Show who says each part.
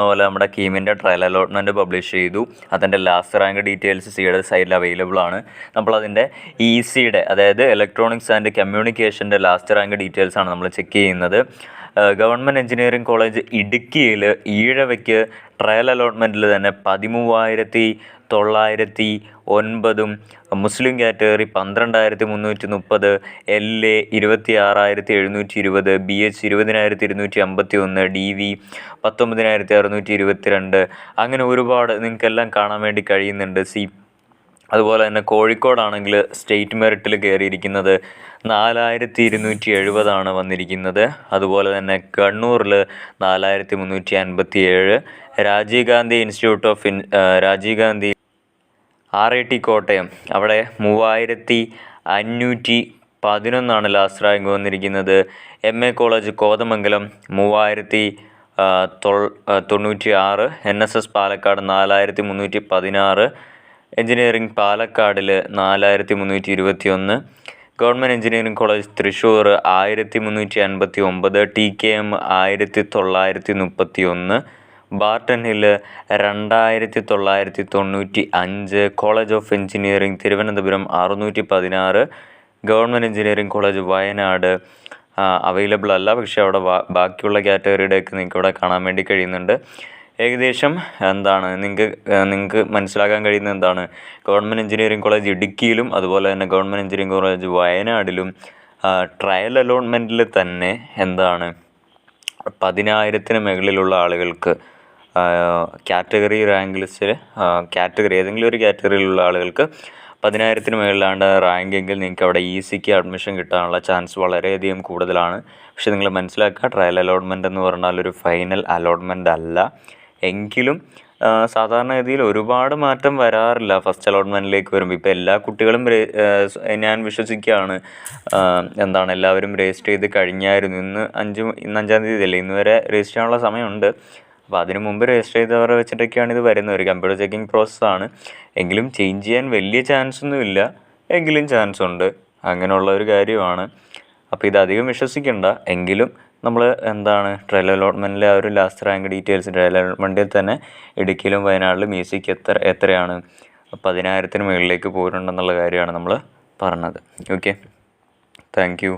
Speaker 1: അതുപോലെ നമ്മുടെ കീമിൻ്റെ trial allotment publish ചെയ്തു. അതിൻ്റെ ലാസ്റ്റ് റാങ്ക് ഡീറ്റെയിൽസ് സിയുടെ സൈഡിൽ അവൈലബിൾ ആണ്. നമ്മളതിൻ്റെ സിയുടെ അതായത് ഇലക്ട്രോണിക്സ് ആൻഡ് കമ്മ്യൂണിക്കേഷൻ്റെ ലാസ്റ്റ് റാങ്ക് ഡീറ്റെയിൽസ് ആണ് നമ്മൾ ചെക്ക് ചെയ്യുന്നത്. ഗവൺമെൻറ് എഞ്ചിനീയറിംഗ് കോളേജ് ഇടുക്കിയിൽ ഈഴവയ്ക്ക് ട്രയൽ അലോട്ട്മെൻറ്റിൽ തന്നെ 13,909, മുസ്ലിം കാറ്റഗറി 12,330, LA 26,720, BH 20,251, DV 19,622, അങ്ങനെ ഒരുപാട് നിങ്ങൾക്കെല്ലാം കാണാൻ വേണ്ടി കഴിയുന്നുണ്ട്. അതുപോലെ തന്നെ കോഴിക്കോടാണെങ്കിൽ സ്റ്റേറ്റ് മെറിറ്റിൽ കയറിയിരിക്കുന്നത് 4,270 വന്നിരിക്കുന്നത്. അതുപോലെ തന്നെ കണ്ണൂരിൽ 4,357, Rajiv Gandhi institute of Rajiv Gandhi RIT Kottayam അവിടെ 3,511 ലാസ്റ്റ് റാങ്ക് വന്നിരിക്കുന്നത്. MA college Kothamangalam 3,096, NSS Palakkad 4,316, engineering പാലക്കാടിൽ 4,321, government engineering college Thrissur 1,359, TKM 1,931, Barton Hill 2,995, college of engineering Thiruvananthapuram 616, government engineering college Wayanad available അല്ല, പക്ഷേ അവിടെ ബാക്കിയുള്ള കാറ്റഗറിയുടെയൊക്കെ നിങ്ങൾക്ക് ഇവിടെ കാണാൻ വേണ്ടി കഴിയുന്നുണ്ട്. ഏകദേശം നിങ്ങൾക്ക് മനസ്സിലാക്കാൻ കഴിയുന്നത് എന്താണ്, ഗവൺമെൻറ് എഞ്ചിനീയറിംഗ് കോളേജ് ഇടുക്കിയിലും അതുപോലെ തന്നെ ഗവൺമെൻറ് എഞ്ചിനീയറിംഗ് കോളേജ് വയനാടിലും ട്രയൽ അലോട്ട്മെൻറ്റിൽ തന്നെ 10,000-ന് മുകളിലുള്ള ആളുകൾക്ക് കാറ്റഗറി റാങ്ക് ലിസ്റ്റിൽ കാറ്റഗറി ഏതെങ്കിലും ഒരു കാറ്റഗറിയിലുള്ള ആളുകൾക്ക് 10,000-ന് മുകളിലാണ് റാങ്കെങ്കിൽ നിങ്ങൾക്ക് അവിടെ സിക്ക് അഡ്മിഷൻ കിട്ടാനുള്ള ചാൻസ് വളരെയധികം കൂടുതലാണ്. പക്ഷേ നിങ്ങൾ മനസ്സിലാക്കുക, ട്രയൽ അലോട്ട്മെൻ്റ് എന്ന് പറഞ്ഞാൽ ഒരു ഫൈനൽ അലോട്ട്മെൻ്റ് അല്ല. എങ്കിലും സാധാരണഗതിയിൽ ഒരുപാട് മാറ്റം വരാറില്ല ഫസ്റ്റ് അലോട്ട്മെൻറ്റിലേക്ക് വരുമ്പോൾ. ഇപ്പോൾ എല്ലാ കുട്ടികളും ഞാൻ വിശ്വസിക്കുകയാണ് എല്ലാവരും രജിസ്റ്റർ ചെയ്ത് കഴിഞ്ഞായിരുന്നു. ഇന്ന് 5-ാം തീയതി അല്ലേ, ഇന്ന് വരെ രജിസ്റ്റർ ചെയ്യാനുള്ള സമയമുണ്ട്. അപ്പോൾ അതിന് മുമ്പ് രജിസ്റ്റർ ചെയ്തവരെ വെച്ചിട്ടൊക്കെയാണ് ഇത് വരുന്നത്. ഒരു കമ്പ്യൂട്ടർ ചെക്കിംഗ് പ്രോസസ്സാണ്. എങ്കിലും ചേഞ്ച് ചെയ്യാൻ വലിയ ചാൻസൊന്നുമില്ല, എങ്കിലും ചാൻസ് ഉണ്ട്. അങ്ങനെയുള്ള ഒരു കാര്യമാണ്. അപ്പോൾ ഇതധികം വിശ്വസിക്കേണ്ട. എങ്കിലും നമ്മൾ ട്രയൽ അലോട്ട്മെൻറ്റിലെ ആ ഒരു ലാസ്റ്റ് റാങ്ക് ഡീറ്റെയിൽസ് ട്രയൽ അലോട്ട്മെൻറ്റിൽ തന്നെ ഇടുക്കിയിലും വയനാട്ടിലും സിക്ക് എത്രയാണ് 10,000-ന് മുകളിലേക്ക് പോയിട്ടുണ്ടെന്നുള്ള കാര്യമാണ് നമ്മൾ പറഞ്ഞത്. Okay, thank you.